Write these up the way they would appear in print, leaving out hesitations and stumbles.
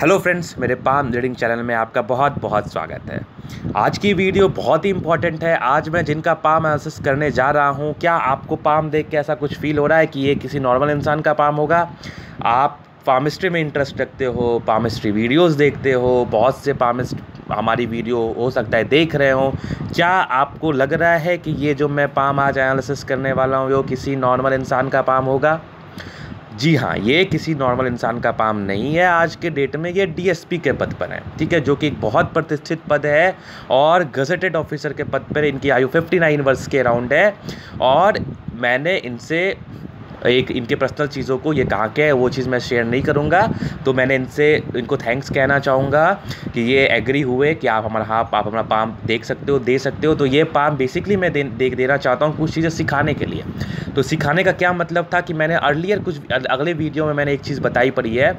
Hello friends, मेरे palm reading channel में आपका बहुत बहुत स्वागत है। आज की वीडियो बहुत ही इंपॉर्टेंट है। आज मैं जिनका पाम एनालिसिस करने जा रहा हूं, क्या आपको पाम देख के ऐसा कुछ फील हो रहा है कि ये किसी नॉर्मल इंसान का पाम होगा? आप पामिस्ट्री में इंटरेस्ट रखते हो, पामिस्ट्री वीडियोस देखते हो, बहुत से पामिस्ट हमारी वीडियो हो सकता है देख रहे हो। क्या आपको लग रहा है कि ये जो मैं पाम आज एनालिसिस करने वाला हूँ वो किसी नॉर्मल इंसान का पाम होगा? जी हाँ, ये किसी नॉर्मल इंसान का पाम नहीं है। आज के डेट में ये डीएसपी के पद पर है, ठीक है, जो कि एक बहुत प्रतिष्ठित पद है और गजेटेड ऑफिसर के पद पर इनकी आयु 59 वर्ष के अराउंड है। और मैंने इनसे एक इनके पर्सनल चीज़ों को, ये कहाँ के है वो चीज़ मैं शेयर नहीं करूँगा। तो मैंने इनको थैंक्स कहना चाहूँगा कि ये एग्री हुए कि आप अपना पाम देख सकते हो, दे सकते हो। तो ये पाम बेसिकली मैं देना चाहता हूँ कुछ चीज़ें सिखाने के लिए। तो सिखाने का क्या मतलब था कि मैंने अर्लियर कुछ अगले वीडियो में मैंने एक चीज़ बताई पड़ी है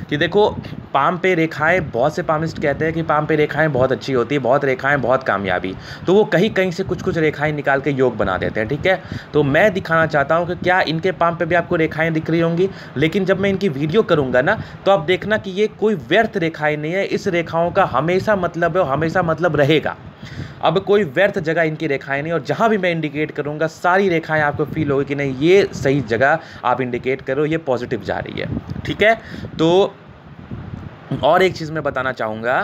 कि देखो, पाम पे रेखाएं, बहुत से पामिस्ट कहते हैं कि पाम पे रेखाएं बहुत अच्छी होती है, बहुत रेखाएं बहुत कामयाबी। तो वो कहीं से कुछ रेखाएं निकाल के योग बना देते हैं, ठीक है। तो मैं दिखाना चाहता हूं कि क्या इनके पाम पे भी आपको रेखाएं दिख रही होंगी, लेकिन जब मैं इनकी वीडियो करूंगा ना, तो आप देखना कि ये कोई व्यर्थ रेखाएं नहीं है। इस रेखाओं का हमेशा मतलब है और हमेशा मतलब रहेगा। अब कोई व्यर्थ जगह इनकी रेखाएं नहीं, और जहां भी मैं इंडिकेट करूंगा सारी रेखाएं आपको फील होगी कि नहीं, ये सही जगह आप इंडिकेट करो, ये पॉजिटिव जा रही है, ठीक है। तो और एक चीज़ मैं बताना चाहूँगा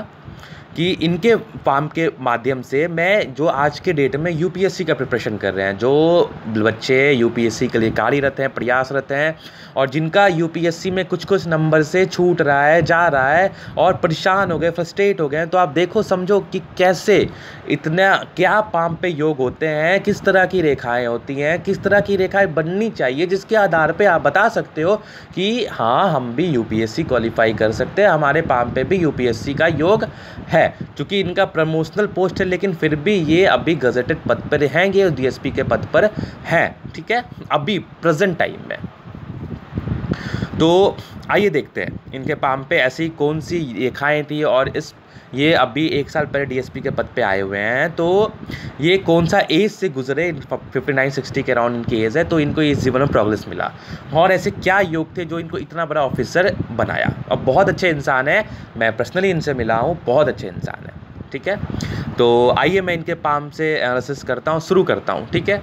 कि इनके पाम के माध्यम से मैं, जो आज के डेट में यूपीएससी का प्रिपरेशन कर रहे हैं, जो बच्चे यूपीएससी के लिए कार्यरत हैं, प्रयासरत हैं, और जिनका यूपीएससी में कुछ नंबर से छूट रहा है, जा रहा है, और परेशान हो गए, फ्रस्ट्रेट हो गए, तो आप देखो, समझो कि कैसे इतना क्या पाम पे योग होते हैं, किस तरह की रेखाएं होती हैं, किस तरह की रेखाएं बननी चाहिए, जिसके आधार पे आप बता सकते हो कि हाँ, हम भी यूपीएससी क्वालिफाई कर सकते हैं, हमारे पाम पे भी यूपीएससी का योग है। क्योंकि इनका प्रमोशनल पोस्ट है, लेकिन फिर भी ये अभी गजेटेड पद पर हैं, ये डीएसपी के पद पर हैं, ठीक है, अभी प्रेजेंट टाइम में। तो आइए देखते हैं इनके पाम पे ऐसी कौन सी रेखाएं थी, और ये अभी 1 साल पहले डीएसपी के पद पे आए हुए हैं। तो ये कौन सा एज से गुजरे, 59-60 के अराउंड इनकी एज है, तो इनको इस जीवन में प्रोग्रेस मिला, और ऐसे क्या योग थे जो इनको इतना बड़ा ऑफिसर बनाया। अब बहुत अच्छे इंसान है, मैं पर्सनली इनसे मिला हूँ, बहुत अच्छे इंसान है, ठीक है। तो आइए मैं इनके पाम से एनालिसिस करता हूँ, शुरू करता हूँ, ठीक है।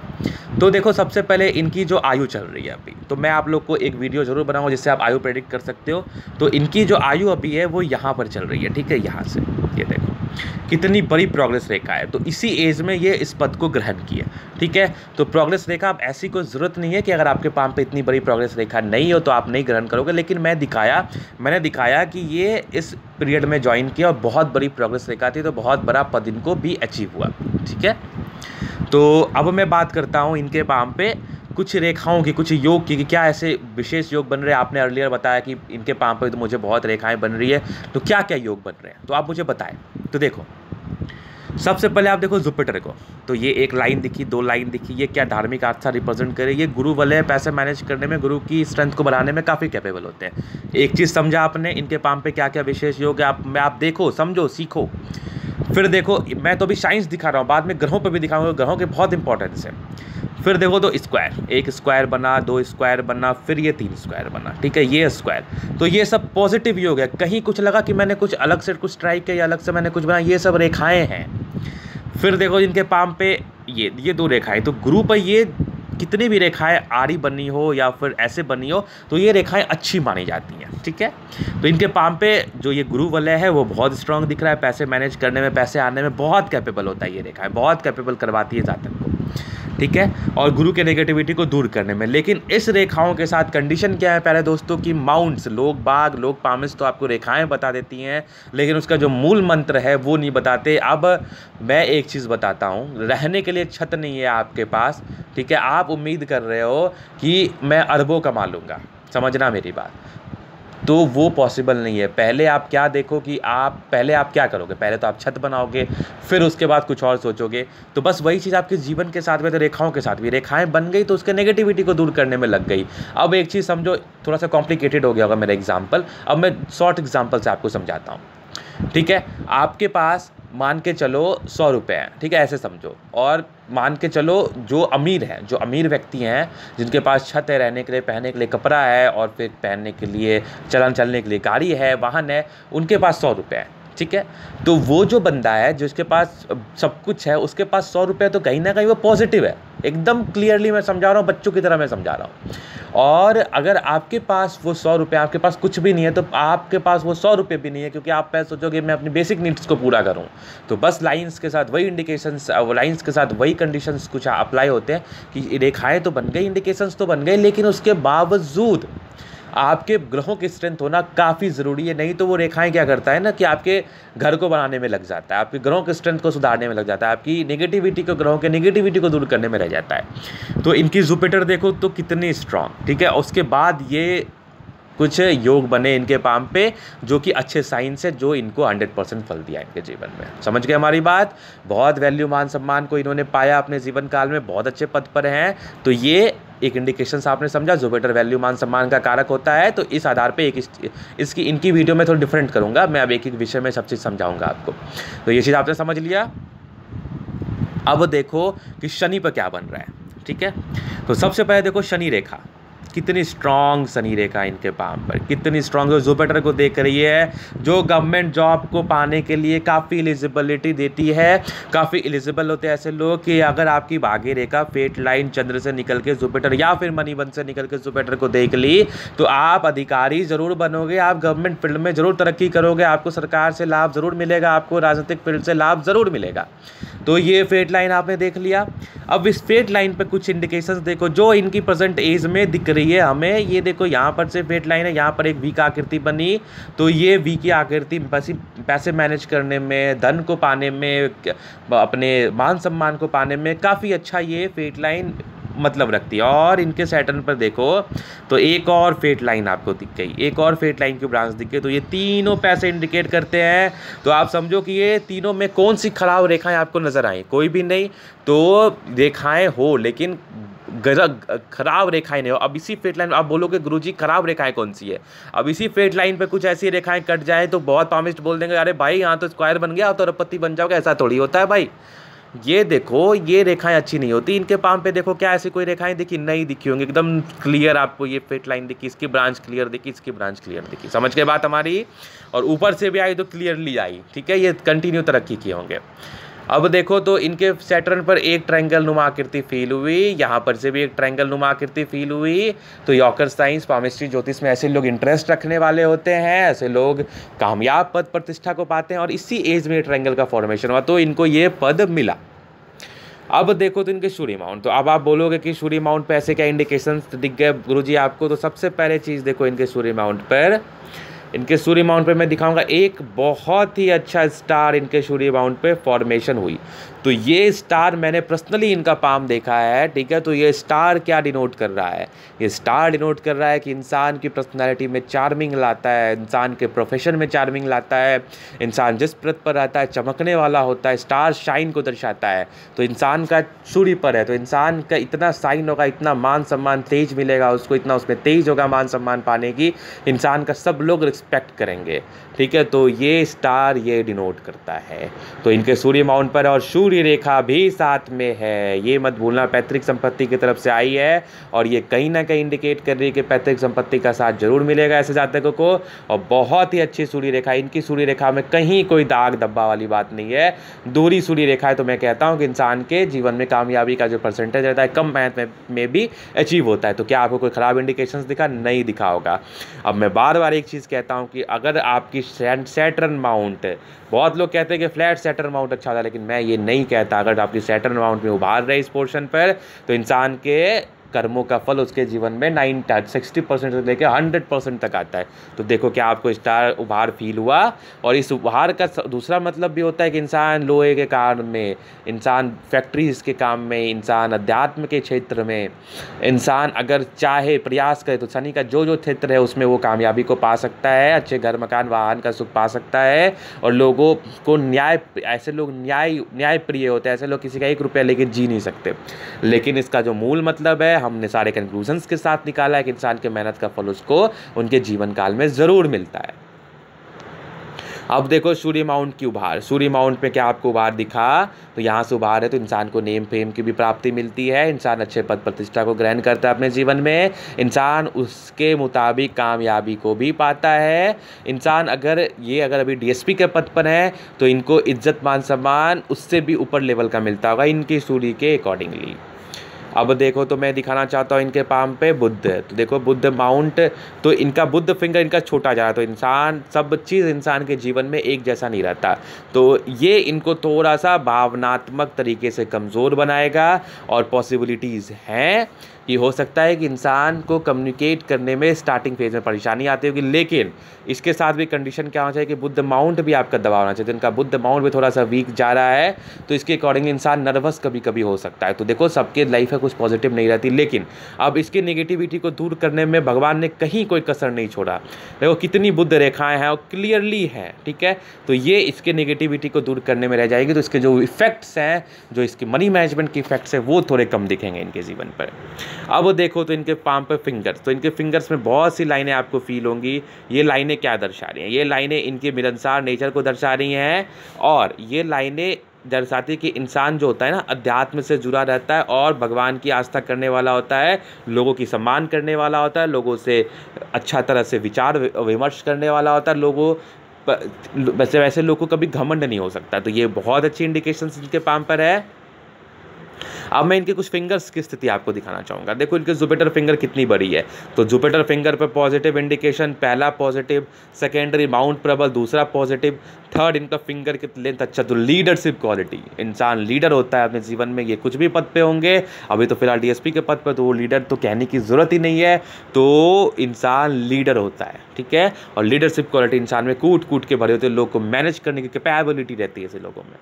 तो देखो, सबसे पहले इनकी जो आयु चल रही है अभी, तो मैं आप लोग को एक वीडियो जरूर बनाऊंगा जिससे आप आयु प्रेडिक्ट कर सकते हो। तो इनकी जो आयु अभी है वो यहाँ पर चल रही है, ठीक है, यहाँ से ये देखो कितनी बड़ी प्रोग्रेस रेखा है। तो इसी एज में ये इस पद को ग्रहण किया, ठीक है। तो प्रोग्रेस रेखा, अब ऐसी कोई ज़रूरत नहीं है कि अगर आपके पाम पे इतनी बड़ी प्रोग्रेस रेखा नहीं हो तो आप नहीं ग्रहण करोगे, लेकिन मैंने दिखाया कि ये इस पीरियड में ज्वाइन किया और बहुत बड़ी प्रोग्रेस रेखा थी, तो बहुत बड़ा पद इनको भी अचीव हुआ, ठीक है। तो अब मैं बात करता हूँ इनके पाम पे कुछ रेखाओं की, कुछ योग की, कि क्या ऐसे विशेष योग बन रहे हैं। आपने अर्लियर बताया कि इनके पाम पे तो मुझे बहुत रेखाएं बन रही है, तो क्या क्या योग बन रहे हैं, तो आप मुझे बताएं। तो देखो, सबसे पहले आप देखो जुपिटर को, तो ये एक लाइन दिखी, 2 लाइन दिखी, ये क्या धार्मिक आस्था रिप्रेजेंट करे। ये गुरु वाले पैसे मैनेज करने में, गुरु की स्ट्रेंथ को बढ़ाने में काफ़ी कैपेबल होते हैं। एक चीज़ समझा आपने, इनके पाम पे क्या क्या विशेष योग है, आप देखो, समझो, सीखो। फिर देखो, मैं तो अभी साइंस दिखा रहा हूँ, बाद में ग्रहों पर भी दिखाऊंगा, ग्रहों के बहुत इंपॉर्टेंस है। फिर देखो, तो स्क्वायर, 1 स्क्वायर बना, 2 स्क्वायर बना, फिर ये 3 स्क्वायर बना, ठीक है, ये स्क्वायर। तो ये सब पॉजिटिव योग है। कहीं कुछ लगा कि मैंने कुछ अलग से कुछ ट्राई किया या अलग से मैंने कुछ बनाया, ये सब रेखाएं हैं। फिर देखो, इनके पाम पे ये 2 रेखाएं, तो गुरु पर ये कितनी भी रेखाएं आड़ी बनी हो या फिर ऐसे बनी हो, तो ये रेखाएं अच्छी मानी जाती हैं, ठीक है। तो इनके पाम पे जो ये गुरु वलय है वो बहुत स्ट्रांग दिख रहा है, पैसे मैनेज करने में, पैसे आने में बहुत कैपेबल होता है। ये रेखाएं बहुत कैपेबल करवाती है जातक को, ठीक है, और गुरु के नेगेटिविटी को दूर करने में। लेकिन इस रेखाओं के साथ कंडीशन क्या है प्यारे दोस्तों, की माउंट्स, लोग पामिस्ट तो आपको रेखाएं बता देती हैं, लेकिन उसका जो मूल मंत्र है वो नहीं बताते। अब मैं एक चीज़ बताता हूँ, रहने के लिए छत नहीं है आपके पास, ठीक है, आप उम्मीद कर रहे हो कि मैं अरबों कमा लूँगा, समझना मेरी बात, तो वो पॉसिबल नहीं है। पहले आप क्या देखो कि पहले आप क्या करोगे, पहले तो आप छत बनाओगे, फिर उसके बाद कुछ और सोचोगे। तो बस वही चीज़ आपके जीवन के साथ में, तो रेखाओं के साथ भी, रेखाएं बन गई तो उसके नेगेटिविटी को दूर करने में लग गई। अब एक चीज़ समझो, थोड़ा सा कॉम्प्लिकेटेड हो गया होगा मेरा एग्जाम्पल, अब मैं शॉर्ट एग्जाम्पल से आपको समझाता हूँ, ठीक है। आपके पास मान के चलो 100 रुपये हैं, ठीक है, ऐसे समझो। और मान के चलो जो अमीर हैं, जो अमीर व्यक्ति हैं, जिनके पास छत है, रहने के लिए, पहनने के लिए कपड़ा है, और फिर पहनने के लिए चलने के लिए गाड़ी है, वाहन है, उनके पास 100 रुपये हैं, ठीक है। तो वो जो बंदा है जिसके पास सब कुछ है, उसके पास 100 रुपये, तो कहीं ना कहीं वो पॉजिटिव है। एकदम क्लियरली मैं समझा रहा हूँ, बच्चों की तरह मैं समझा रहा हूँ। और अगर आपके पास वो 100 रुपये, आपके पास कुछ भी नहीं है, तो आपके पास वो 100 रुपये भी नहीं है, क्योंकि आप पैसे सोचोगे मैं अपनी बेसिक नीड्स को पूरा करूँ। तो बस लाइंस के साथ वही इंडिकेशंस, लाइंस के साथ वही कंडीशंस कुछ अप्लाई होते हैं कि रेखाएँ तो बन गई, इंडिकेशंस तो बन गए, लेकिन उसके बावजूद आपके ग्रहों की स्ट्रेंथ होना काफ़ी ज़रूरी है। नहीं तो वो रेखाएं क्या करता है ना कि आपके घर को बनाने में लग जाता है, आपके ग्रहों की स्ट्रेंथ को सुधारने में लग जाता है, आपकी नेगेटिविटी को, ग्रहों के नेगेटिविटी को दूर करने में रह जाता है। तो इनकी जुपिटर देखो तो कितनी स्ट्रांग, ठीक है। उसके बाद ये कुछ योग बने इनके पाम पे, जो कि अच्छे साइंस है, जो इनको 100% फल दिया इनके जीवन में। समझ गए हमारी बात। बहुत वैल्यू, मान सम्मान को इन्होंने पाया अपने जीवन काल में, बहुत अच्छे पद पर हैं। तो ये एक इंडिकेशन आपने समझा, जुपिटर वैल्यू, मान सम्मान का कारक होता है। तो इस आधार पे इसकी इनकी वीडियो में थोड़ा डिफरेंट करूँगा मैं, अब एक एक विषय में सब चीज़ समझाऊँगा आपको। तो ये चीज़ आपने समझ लिया। अब देखो कि शनि पर क्या बन रहा है, ठीक है। तो सबसे पहले देखो शनि रेखा कितनी स्ट्रांग, शनि रेखा इनके पाम पर कितनी स्ट्रांग है। जुपिटर को देख रही है, जो गवर्नमेंट जॉब को पाने के लिए काफ़ी एलिजिबिलिटी देती है। काफ़ी एलिजिबल होते हैं ऐसे लोग कि अगर आपकी भाग्य रेखा फेट लाइन चंद्र से निकल के जुपिटर या फिर मणिबंध से निकल के जुपिटर को देख ली, तो आप अधिकारी ज़रूर बनोगे, आप गवर्नमेंट फील्ड में ज़रूर तरक्की करोगे, आपको सरकार से लाभ ज़रूर मिलेगा, आपको राजनीतिक फील्ड से लाभ ज़रूर मिलेगा। तो ये फेट लाइन आपने देख लिया। अब इस फेट लाइन पे कुछ इंडिकेशंस देखो जो इनकी प्रेजेंट एज में दिख रही है हमें। ये देखो यहाँ पर से फेट लाइन है, यहाँ पर एक वी का आकृति बनी, तो ये वी की आकृति पैसे मैनेज करने में, धन को पाने में, अपने मान सम्मान को पाने में काफ़ी अच्छा ये फेट लाइन मतलब रखती है। और इनके सैटर्न पर देखो तो एक और फेट लाइन आपको दिख गई, एक और फेट लाइन की ब्रांच दिख गई। तो ये तीनों पैसे इंडिकेट करते हैं। तो आप समझो कि ये तीनों में कौन सी खराब रेखाएं आपको नजर आई, कोई भी नहीं। तो रेखाएं हो लेकिन खराब रेखाएं नहीं हो। अब इसी फेट लाइन आप बोलोगे गुरुजी खराब रेखाएं कौन सी है, अब इसी फेट लाइन पे कुछ ऐसी रेखाएं कट जाए तो बहुत पामिस्ट बोल देंगे, अरे भाई यहाँ तो स्क्वायर बन गया, आप तो अरबपति बन जाओगे। ऐसा थोड़ी होता है भाई। ये देखो ये रेखाएं अच्छी नहीं होती। इनके पाम पे देखो क्या ऐसी कोई रेखाएं दिखी, नहीं दिखी होंगी, एकदम क्लियर आपको ये फेट लाइन दिखी, इसकी ब्रांच क्लियर दिखी, इसकी ब्रांच क्लियर दिखी। समझ के बात हमारी। और ऊपर से भी आई तो क्लियरली आई, ठीक है। ये कंटिन्यू तरक्की किए होंगे। अब देखो तो इनके सैटर्न पर एक ट्रायंगल नुमा आकृति फील हुई, यहाँ पर से भी एक ट्रायंगल नुमा आकृति फील हुई। तो यॉकर साइंस, पामिस्ट्री, ज्योतिष में ऐसे लोग इंटरेस्ट रखने वाले होते हैं, ऐसे लोग कामयाब पद प्रतिष्ठा को पाते हैं। और इसी एज में ट्रायंगल का फॉर्मेशन हुआ तो इनको ये पद मिला। अब देखो तो इनके सूर्य माउंट, तो अब आप बोलोगे कि सूर्य माउंट पे ऐसे क्या इंडिकेशंस दिख गए गुरुजी आपको। तो सबसे पहले चीज़ देखो इनके सूर्य माउंट पर, इनके सूर्य माउंट पे मैं दिखाऊंगा एक बहुत ही अच्छा स्टार इनके सूर्य माउंट पे फॉर्मेशन हुई। तो ये स्टार मैंने पर्सनली इनका पाम देखा है, ठीक है। तो ये स्टार क्या डिनोट कर रहा है, ये स्टार डिनोट कर रहा है कि इंसान की पर्सनालिटी में चार्मिंग लाता है, इंसान के प्रोफेशन में चार्मिंग लाता है, इंसान जिस पद पर रहता है चमकने वाला होता है, स्टार शाइन को दर्शाता है। तो इंसान का सूर्य पर है तो इंसान का इतना साइन होगा, इतना मान सम्मान तेज मिलेगा उसको, इतना उसमें तेज होगा मान सम्मान पाने की, इंसान का सब लोग रिस्पेक्ट करेंगे, ठीक है। तो ये स्टार ये डिनोट करता है। तो इनके सूर्य माउंट पर और सूर्य रेखा भी साथ में है, ये मत भूलना, पैतृक संपत्ति की तरफ से आई है। और ये कहीं ना कहीं इंडिकेट कर रही है कि पैतृक संपत्ति का साथ जरूर मिलेगा ऐसे जातकों को। और बहुत ही अच्छी सूर्य रेखा, इनकी सूर्य रेखा में कहीं कोई दाग धब्बा वाली बात नहीं है, दूरी सूर्य रेखा है। तो मैं कहता हूँ कि इंसान के जीवन में कामयाबी का जो परसेंटेज रहता है कम मेहनत में भी अचीव होता है। तो क्या आपको कोई ख़राब इंडिकेशंस दिखा, नहीं दिखा होगा। अब मैं बार बार एक चीज़ कहता हूँ कि अगर आपकी सैटर्न माउंट, बहुत लोग कहते हैं कि फ्लैट सैटर्न माउंट अच्छा था, लेकिन मैं ये नहीं कहता। अगर आपकी सैटर्न माउंट में उभार रहे इस पोर्शन पर, तो इंसान के कर्मों का फल उसके जीवन में 60% से लेकर 100% तक आता है। तो देखो क्या आपको स्टार उभार फील हुआ। और इस उभार का दूसरा मतलब भी होता है कि इंसान लोहे के काम में, इंसान फैक्ट्रीज के काम में, इंसान अध्यात्म के क्षेत्र में, इंसान अगर चाहे प्रयास करे तो शनि का जो जो क्षेत्र है उसमें वो कामयाबी को पा सकता है, अच्छे घर मकान वाहन का सुख पा सकता है। और लोगों को न्याय, ऐसे लोग न्याय प्रिय होते हैं, ऐसे लोग किसी का 1 रुपया लेके जी नहीं सकते। लेकिन इसका जो मूल मतलब है हमने सारे कंक्लूजन्स के साथ निकाला है कि इंसान के मेहनत का फल उसको उनके जीवन काल में ज़रूर मिलता है। अब देखो सूर्य माउंट की उभार, सूर्य माउंट पे क्या आपको उभार दिखा, तो यहाँ से उभार है तो इंसान को नेम फेम की भी प्राप्ति मिलती है, इंसान अच्छे पद प्रतिष्ठा को ग्रहण करता है अपने जीवन में, इंसान उसके मुताबिक कामयाबी को भी पाता है। इंसान अगर अभी डीएसपी के पद पर है तो इनको इज्जत मान सम्मान उससे भी ऊपर लेवल का मिलता होगा इनकी सूर्य के अकॉर्डिंगली। अब देखो तो मैं दिखाना चाहता हूँ इनके पाम पे बुद्ध, तो देखो बुद्ध माउंट, तो इनका बुद्ध फिंगर इनका छोटा जा रहा है, तो इंसान सब चीज़ इंसान के जीवन में एक जैसा नहीं रहता, तो ये इनको थोड़ा सा भावनात्मक तरीके से कमज़ोर बनाएगा। और पॉसिबिलिटीज़ हैं कि हो सकता है कि इंसान को कम्युनिकेट करने में स्टार्टिंग फेज में परेशानी आती होगी, लेकिन इसके साथ भी कंडीशन क्या होना चाहिए कि बुद्ध माउंट भी आपका दबाव होना चाहिए, तो इनका बुद्ध माउंट भी थोड़ा सा वीक जा रहा है, तो इसके अकॉर्डिंगली इंसान नर्वस कभी कभी हो सकता है। तो देखो सबके लाइफ में कुछ पॉजिटिव नहीं रहती, लेकिन अब इसकी नेगेटिविटी को दूर करने में भगवान ने कहीं कोई कसर नहीं छोड़ा। देखो कितनी बुद्ध रेखाएँ हैं और क्लियरली हैं, ठीक है, तो ये इसके नेगेटिविटी को दूर करने में रह जाएगी, तो इसके जो इफेक्ट्स हैं, जो इसके मनी मैनेजमेंट के इफेक्ट्स हैं, वो थोड़े कम दिखेंगे इनके जीवन पर। अब देखो तो इनके पाम पे फिंगर्स, तो इनके फिंगर्स में बहुत सी लाइनें आपको फील होंगी। ये लाइनें क्या दर्शा रही हैं? ये लाइनें इनके मिलनसार नेचर को दर्शा रही हैं, और ये लाइनें दर्शाती है कि इंसान जो होता है ना, अध्यात्म से जुड़ा रहता है और भगवान की आस्था करने वाला होता है, लोगों की सम्मान करने वाला होता है, लोगों से अच्छा तरह से विचार विमर्श करने वाला होता है, लोगों वैसे लोगों को कभी घमंड नहीं हो सकता। तो ये बहुत अच्छी इंडिकेशन इनके पाम पर है। अब मैं इनके कुछ फिंगर्स की स्थिति आपको दिखाना चाहूँगा। देखो इनके जुपिटर फिंगर कितनी बड़ी है, तो जुपिटर फिंगर पे पॉजिटिव इंडिकेशन, पहला पॉजिटिव, सेकेंडरी माउंट प्रबल, दूसरा पॉजिटिव, थर्ड इनका फिंगर की लेंथ अच्छा, तो लीडरशिप क्वालिटी, इंसान लीडर होता है अपने जीवन में, ये कुछ भी पद पे होंगे, अभी तो फिलहाल डीएसपी के पद पे, तो वो लीडर तो कहने की ज़रूरत ही नहीं है, तो इंसान लीडर होता है, ठीक है, और लीडरशिप क्वालिटी इंसान में कूट कूट के भरे होते हैं, लोग को मैनेज करने की कैपेबिलिटी रहती है ऐसे लोगों में।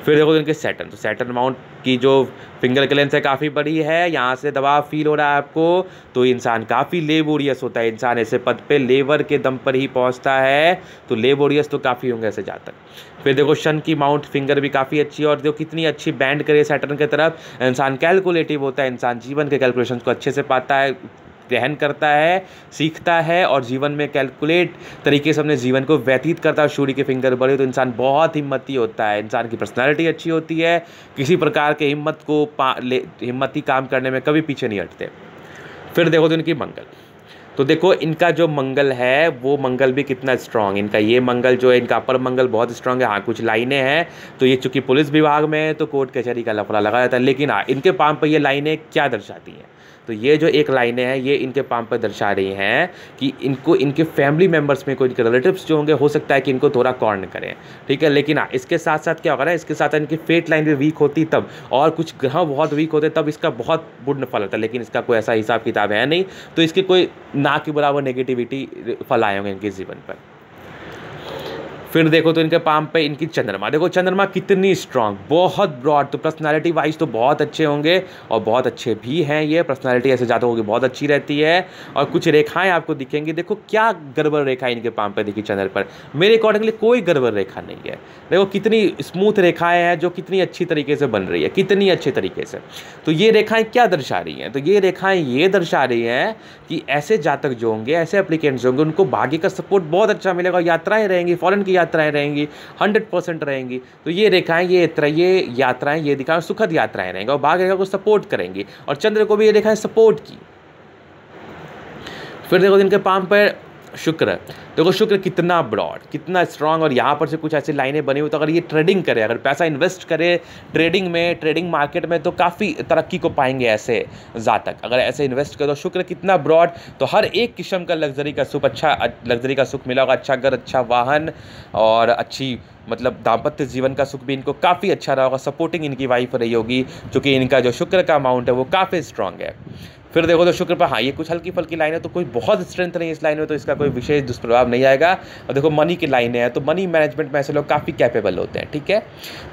फिर देखो इनके सैटर्न, तो सैटर्न माउंट की जो फिंगर की लेंथ है काफ़ी बड़ी है, यहाँ से दबाव फील हो रहा है आपको, तो इंसान काफ़ी लेबोरियस होता है, इंसान ऐसे पद पे लेबर के दम पर ही पहुँचता है, तो लेबोरियस तो काफ़ी होंगे ऐसे जातक। फिर देखो शन की माउंट फिंगर भी काफ़ी अच्छी है, और देखो कितनी अच्छी बैंड करे सैटर्न की तरफ, इंसान कैलकुलेटिव होता है, इंसान जीवन के कैलकुलेशन को अच्छे से पाता है, ग्रहण करता है, सीखता है, और जीवन में कैलकुलेट तरीके से अपने जीवन को व्यतीत करता है। सूर्य के फिंगर बड़े तो इंसान बहुत हिम्मती होता है, इंसान की पर्सनालिटी अच्छी होती है, किसी प्रकार के हिम्मती काम करने में कभी पीछे नहीं हटते। फिर देखो तो इनकी मंगल, तो देखो इनका जो मंगल है वो मंगल भी कितना स्ट्रांग, इनका ये मंगल जो है, इनका अपर मंगल बहुत स्ट्रांग है। हाँ कुछ लाइनें हैं, तो ये चूँकि पुलिस विभाग में है तो कोर्ट कचहरी का लफड़ा लगा रहता है, लेकिन हाँ इनके पाम पर ये लाइनें क्या दर्शाती हैं, तो ये जो एक लाइनें हैं ये इनके पाम पर दर्शा रही हैं कि इनको इनके फैमिली मेम्बर्स में कोई इनके रिलेटिव्स जो होंगे, हो सकता है कि इनको थोड़ा कॉर्न करें, ठीक है, लेकिन हाँ इसके साथ साथ क्या होगा ना, इसके साथ इनकी फेट लाइन भी वीक होती तब, और कुछ ग्रह बहुत वीक होते तब इसका बहुत बुरा फल होता है, लेकिन इसका कोई ऐसा हिसाब किताब है नहीं, तो इसके कोई ना के बराबर नेगेटिविटी फल आए होंगे इनके जीवन पर। फिर देखो तो इनके पाम पे इनकी चंद्रमा, देखो चंद्रमा कितनी स्ट्रांग, बहुत ब्रॉड, तो पर्सनालिटी वाइज तो बहुत अच्छे होंगे और बहुत अच्छे भी हैं, ये पर्सनालिटी ऐसे ज़्यादा होगी बहुत अच्छी रहती है। और कुछ रेखाएं आपको दिखेंगी, देखो क्या गड़बड़ रेखा इनके पाम पे दिखी चंद्र पर, मेरे अकॉर्डिंगली कोई गड़बड़ रेखा नहीं है, देखो कितनी स्मूथ रेखाएँ हैं जो कितनी अच्छी तरीके से बन रही है, कितनी अच्छे तरीके से। तो ये रेखाएँ क्या दर्शा रही हैं, तो ये रेखाएँ ये दर्शा रही हैं कि ऐसे जातक जो होंगे, ऐसे एप्लीकेंट्स होंगे, उनको भाग्य का सपोर्ट बहुत अच्छा मिलेगा, यात्राएँ रहेंगी, फॉरेन की यात्राएं रहेंगी, 100% रहेंगी। तो ये रेखाएं, ये यात्राएं, ये दिखाएं सुखद यात्राएं रहेंगी और भाग्य रेखा को सपोर्ट करेंगी, और चंद्र को भी ये रेखाएं सपोर्ट की। फिर देखो इनके पाम पर शुक्र, देखो शुक्र कितना ब्रॉड, कितना स्ट्रांग, और यहाँ पर से कुछ ऐसी लाइनें बनी हुई, तो अगर ये ट्रेडिंग करे, अगर पैसा इन्वेस्ट करे ट्रेडिंग में, ट्रेडिंग मार्केट में, तो काफ़ी तरक्की को पाएंगे ऐसे जातक, अगर ऐसे इन्वेस्ट करे। तो शुक्र कितना ब्रॉड, तो हर एक किस्म का लग्जरी का सुख, अच्छा लग्जरी का सुख मिला होगा, अच्छा घर, अच्छा वाहन, और अच्छी मतलब दाम्पत्य जीवन का सुख भी इनको काफ़ी अच्छा रहा होगा, सपोर्टिंग इनकी वाइफ रही होगी, क्योंकि इनका जो शुक्र का अमाउंट है वो काफ़ी स्ट्रांग है। फिर देखो तो शुक्र पर, हाँ ये कुछ हल्की फल्की लाइन है, तो कोई बहुत स्ट्रेंथ नहीं है इस लाइन में, तो इसका कोई विशेष दुष्प्रभाव नहीं आएगा। और देखो मनी की लाइनें हैं, तो मनी मैनेजमेंट में ऐसे लोग काफ़ी कैपेबल होते हैं, ठीक है।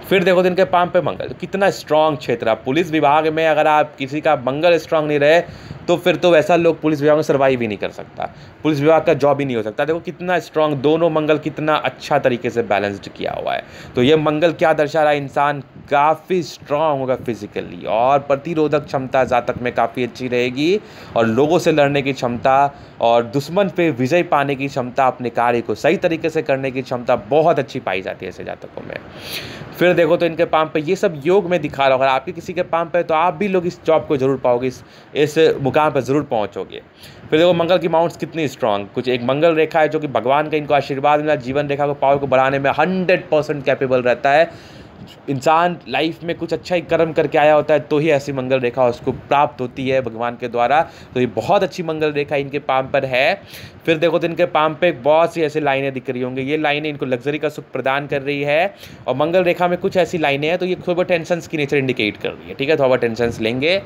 फिर देखो तो इनके पाम पे मंगल, तो कितना स्ट्रांग क्षेत्र है, पुलिस विभाग में अगर आप किसी का मंगल स्ट्रांग नहीं रहे तो फिर तो वैसा लोग पुलिस विभाग में सर्वाइव ही नहीं कर सकता, पुलिस विभाग का जॉब ही नहीं हो सकता। देखो कितना स्ट्रांग दोनों मंगल कितना अच्छा तरीके से बैलेंस्ड किया हुआ है। तो ये मंगल क्या दर्शा रहा है, इंसान काफ़ी स्ट्रांग होगा फिजिकली और प्रतिरोधक क्षमता जातक में काफ़ी अच्छी रहेगी और लोगों से लड़ने की क्षमता और दुश्मन पे विजय पाने की क्षमता, अपने कार्य को सही तरीके से करने की क्षमता बहुत अच्छी पाई जाती है ऐसे जातकों में। फिर देखो तो इनके पाम पे ये सब योग में दिखा रहा होगा, अगर आपके किसी के पाम पे तो आप भी लोग इस जॉब को जरूर पाओगे, इस मुकाम पर जरूर पहुंचोगे। फिर देखो मंगल की माउंट्स कितनी स्ट्रांग, कुछ एक मंगल रेखा है जो कि भगवान का इनको आशीर्वाद मिला, जीवन रेखा को पावर को बढ़ाने में 100% कैपेबल रहता है। इंसान लाइफ में कुछ अच्छा ही कर्म करके आया होता है तो ही ऐसी मंगल रेखा उसको प्राप्त होती है भगवान के द्वारा। तो ये बहुत अच्छी मंगल रेखा इनके पाम पर है। फिर देखो तो इनके पाम पे बहुत सी ऐसी लाइनें दिख रही होंगी, ये लाइनें इनको लग्जरी का सुख प्रदान कर रही है। और मंगल रेखा में कुछ ऐसी लाइनें हैं तो ये थोड़ा बहुत टेंशन की नेचर इंडिकेट कर रही है, ठीक है, थोड़ा बहुत टेंशन लेंगे।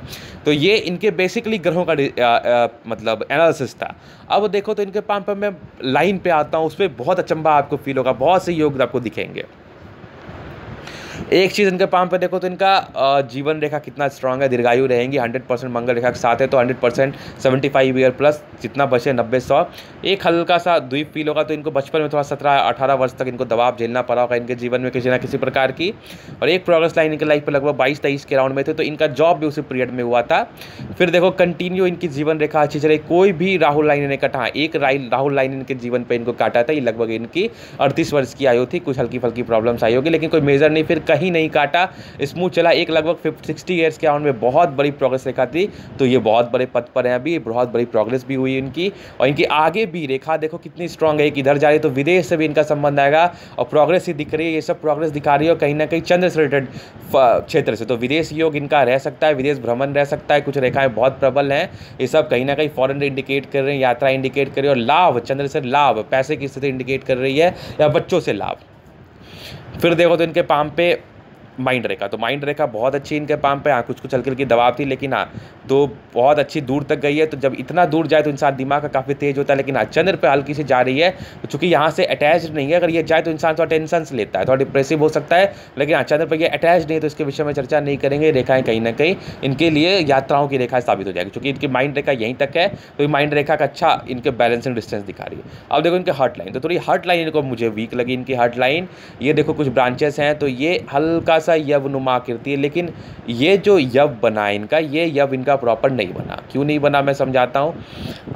तो ये इनके बेसिकली ग्रहों का मतलब एनालिसिस था। अब देखो तो इनके पाम पर मैं लाइन पे आता हूँ, उस पर बहुत अचंभा आपको फील होगा, बहुत से योग आपको दिखेंगे। एक चीज़ इनके पाम पे देखो तो इनका जीवन रेखा कितना स्ट्रांग है, दीर्घायु रहेंगी, 100% मंगल रेखा के साथ है तो 100% 75 ईयर प्लस, जितना बचे 90-100। एक हल्का सा द्वीप फील होगा तो इनको बचपन में थोड़ा 17-18 वर्ष तक इनको दबाव झेलना पड़ा होगा इनके जीवन में किसी ना किसी प्रकार की। और एक प्रोग्रेस लाइन इनके लाइफ पर लगभग 22-23 के राउंड में थे तो इनका जॉब भी उसी पीरियड में हुआ था। फिर देखो कंटिन्यू इनकी जीवन रेखा अच्छी चले, कोई भी राहुल लाइन ने कटा, एक राहुल लाइन इनके जीवन पर इनको काटा था, ये लगभग इनकी 38 वर्ष की आयु थी, कुछ हल्की फल्की प्रॉब्लम्स आई होगी लेकिन कोई मेजर नहीं, फिर कहीं नहीं काटा, स्मूथ चला। एक लगभग 60 ईयर्स के राउंड में बहुत बड़ी प्रोग्रेस रेखा थी तो ये बहुत बड़े पद पर हैं अभी, बहुत बड़ी प्रोग्रेस भी हुई इनकी। और इनकी आगे भी रेखा देखो कितनी स्ट्रांग है, कि इधर जा रही है तो विदेश से भी इनका संबंध आएगा और प्रोग्रेस ही दिख रही है, ये सब प्रोग्रेस दिखा रही है कहीं ना कहीं चंद्र से रिलेटेड क्षेत्र से। तो विदेश योग इनका रह सकता है, विदेश भ्रमण रह सकता है, कुछ रेखाएं बहुत प्रबल हैं, ये सब कहीं ना कहीं फॉरेन इंडिकेट कर रहे हैं, यात्रा इंडिकेट कर रही है और लाभ, चंद्र से लाभ, पैसे की स्थिति इंडिकेट कर रही है या बच्चों से लाभ। फिर देखो तो इनके पाम पे माइंड रेखा, तो माइंड रेखा बहुत अच्छी इनके पाम पे, हाँ कुछ कुछ हल्की हल्की दबाव थी लेकिन हाँ तो बहुत अच्छी दूर तक गई है। तो जब इतना दूर जाए तो इंसान दिमाग का काफ़ी तेज होता है, लेकिन हाँ चंद्र पे हल्की सी जा रही है तो चूंकि यहाँ से अटैच्ड नहीं है, अगर ये जाए तो इंसान थोड़ा टेंशन लेता है, थोड़ा डिप्रेसिव हो सकता है, लेकिन हाँ चंद्र पर ये अटैच नहीं है तो इसके विषय में चर्चा नहीं करेंगे। रेखाएं कहीं ना कहीं इनके लिए यात्राओं की रेखाएं साबित हो जाएगी, क्योंकि इनकी माइंड रेखा यहीं तक है तो ये माइंड रेखा का अच्छा इनके बैलेंसिंग डिस्टेंस दिखा रही है। अब देखो इनके हार्ट लाइन, तो थोड़ी हार्ट लाइन इनको मुझे वीक लगी इनकी हार्ट लाइन, ये देखो कुछ ब्रांचेस हैं तो ये हल्का सा यवनुमा आकृति है, लेकिन ये जो यव बना है इनका, ये यव इनका प्रॉपर नहीं बना। क्यों नहीं बना मैं समझाता हूँ।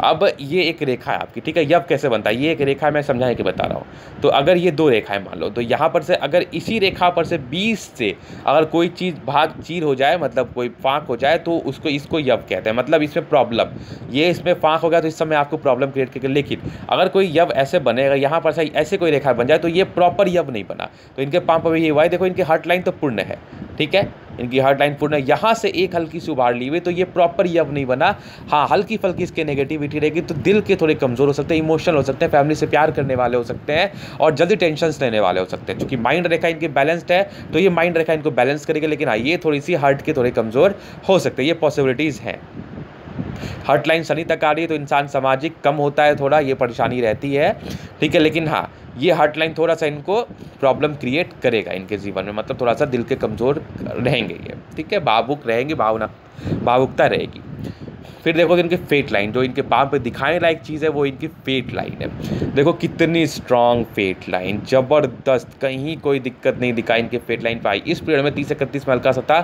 अब ये एक रेखा है आपकी, ठीक है, यव कैसे बनता है, ये एक रेखा मैं समझाने के बता रहा हूँ। तो अगर ये दो रेखाएं मान लो तो यहाँ पर से अगर इसी रेखा पर से 20 से अगर कोई चीज़ भाग चीर हो जाए, मतलब कोई फाँक हो जाए तो उसको इसको यव कहते हैं, मतलब इसमें प्रॉब्लम, ये इसमें फाँक हो गया तो इस समय आपको प्रॉब्लम क्रिएट करके। लेकिन अगर कोई यव ऐसे बने, अगर यहाँ पर से ऐसे कोई रेखा बन जाए तो ये प्रॉपर यव नहीं बना। तो इनके पाँव पर ये हुआ है, देखो इनकी हार्ट लाइन तो पूर्ण है, ठीक है, इनकी हार्ट लाइन पूर्ण है, यहाँ से एक हल्की सी उभार ली हुई तो ये प्रॉपर यव नहीं बना। हाँ हल्की फल्की इसके नेगेटिविटी रहेगी तो दिल के थोड़े कमज़ोर हो सकते हैं, इमोशनल हो सकते हैं, फैमिली से प्यार करने वाले हो सकते हैं और जल्दी टेंशन लेने वाले हो सकते हैं। क्योंकि माइंड रेखा इनकी बैलेंस्ड है तो ये माइंड रेखा इनको बैलेंस करेगी, लेकिन हाँ ये थोड़ी सी हार्ट के थोड़े कमज़ोर हो सकते हैं, ये पॉसिबिलिटीज़ हैं। हार्ट लाइन शनि तक आ रही है तो इंसान सामाजिक कम होता है, थोड़ा ये परेशानी रहती है, ठीक है, लेकिन हाँ ये हार्ट लाइन थोड़ा सा इनको प्रॉब्लम क्रिएट करेगा इनके जीवन में, मतलब थोड़ा सा दिल के कमज़ोर रहेंगे ये, ठीक है, भावुक रहेंगे, भावुकता रहेगी। फिर देखो इनके फेट लाइन, जो इनके पाँव पे दिखाने लायक चीज़ है वो इनकी फेट लाइन है। देखो कितनी स्ट्रांग फेट लाइन, ज़बरदस्त, कहीं कोई दिक्कत नहीं दिखाई इनके फेट लाइन पर आई। इस पीरियड में 30-31 में हल्का सा था,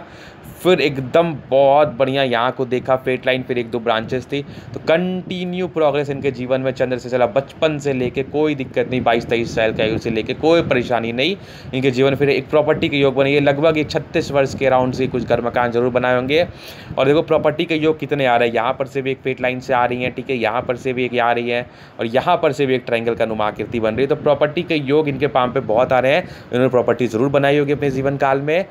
फिर एकदम बहुत बढ़िया यहाँ को देखा फेट लाइन, फिर 1-2 ब्रांचेस थी तो कंटिन्यू प्रोग्रेस इनके जीवन में चंद्र से चला, बचपन से लेके कोई दिक्कत नहीं, 22-23 साल की आयु से लेके कोई परेशानी नहीं इनके जीवन। फिर एक प्रॉपर्टी के योग बने, ये लगभग ये 36 वर्ष के अराउंड से कुछ घर मकान जरूर बनाए होंगे। और देखो प्रॉपर्टी के योग कितने आ रहे हैं, यहाँ पर से भी एक फेट लाइन से आ रही है, ठीक है, यहाँ पर से भी एक आ रही है और यहाँ पर से भी एक ट्रायंगल का नुमा आकृति बन रही है। तो प्रॉपर्टी के योग इनके पाम पे बहुत आ रहे हैं, इन्होंने प्रॉपर्टी जरूर बनाई होगी अपने जीवन काल में।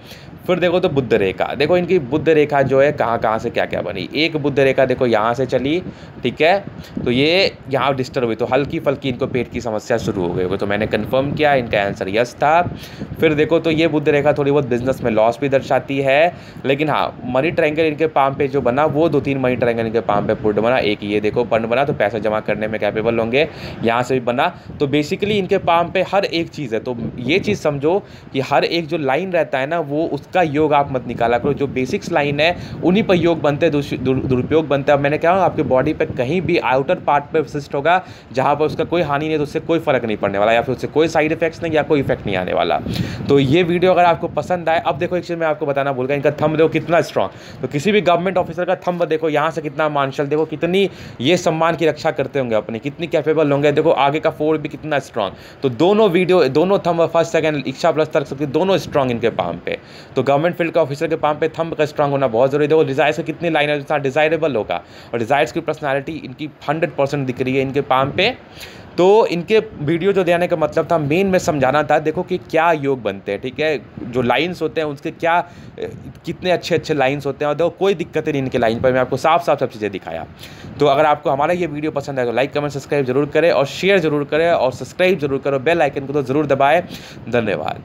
फिर देखो तो बुद्ध रेखा, देखो इनकी बुद्ध रेखा जो है कहाँ से क्या क्या बनी। एक बुद्ध रेखा देखो यहाँ से चली, ठीक है, तो ये यहाँ डिस्टर्ब हुई तो हल्की फल्की इनको पेट की समस्या शुरू हो गई होगी, तो मैंने कंफर्म किया, इनका आंसर यस था। फिर देखो तो ये बुद्ध रेखा थोड़ी बहुत बिजनेस में लॉस भी दर्शाती है, लेकिन हाँ मनी ट्रायंगल इनके पाम पे जो बना वो 2-3 मनी ट्रायंगल इनके पाम पे पूर्ण बना। एक ये देखो पर्ण बना तो पैसा जमा करने में कैपेबल होंगे, यहाँ से भी बना। तो बेसिकली इनके पाम पे हर एक चीज़ है, तो ये चीज़ समझो कि हर एक जो लाइन रहता है ना वो उसका योग आप मत निकाला करो। जो बेसिक्स लाइन है उन्हीं पर योग बनते हैं, दुरुपयोग बनता है। मैंने कहा आपके बॉडी पे कहीं भी आउटर पार्ट पे विशिष्ट होगा जहाँ पर उसका कोई हानि नहीं है, तो उससे कोई फर्क नहीं पड़ने वाला, या फिर उससे कोई साइड इफेक्ट्स नहीं, या कोई इफेक्ट नहीं आने वाला। तो ये वीडियो अगर आपको पसंद आए, अब देखो एक चीज़ मैं आपको बताना भूल गया, इनका थंब देखो कितना स्ट्रॉन्ग। तो किसी भी गवर्नमेंट ऑफिसर का थंब देखो यहाँ से कितना मार्शल, देखो कितनी ये सम्मान की रक्षा करते होंगे अपनी, कितनी कैपेबल होंगे। देखो आगे का फोल्ड भी कितना स्ट्रॉन्ग। तो दोनों वीडियो, दोनों थंब, फर्स्ट सेकंड इच्छा प्लस तर्क शक्ति दोनों स्ट्रॉन्ग इनके पाम पे। तो गवर्नमेंट फील्ड के ऑफिसर के पाम पे थंब का स्ट्रॉन्ग होना बहुत जरूरी है। देखो डिजायर से कितनी लाइन है, जितना डिजायरेबल होगा, और डिजायर्स की पर्सनालिटी इनकी 100% दिख रही है इनके पाम पे। तो इनके वीडियो जो देने का मतलब था, मेन में समझाना था देखो कि क्या योग बनते हैं, ठीक है, जो लाइंस होते हैं उसके क्या कितने अच्छे अच्छे लाइंस होते हैं, और देखो कोई दिक्कत नहीं इनके लाइन पर, मैं आपको साफ साफ सब चीज़ें दिखाया। तो अगर आपको हमारा ये वीडियो पसंद है तो लाइक कमेंट सब्सक्राइब जरूर करें, और शेयर जरूर करें, और सब्सक्राइब जरूर करो, बेल आइकन को तो जरूर दबाएं। धन्यवाद।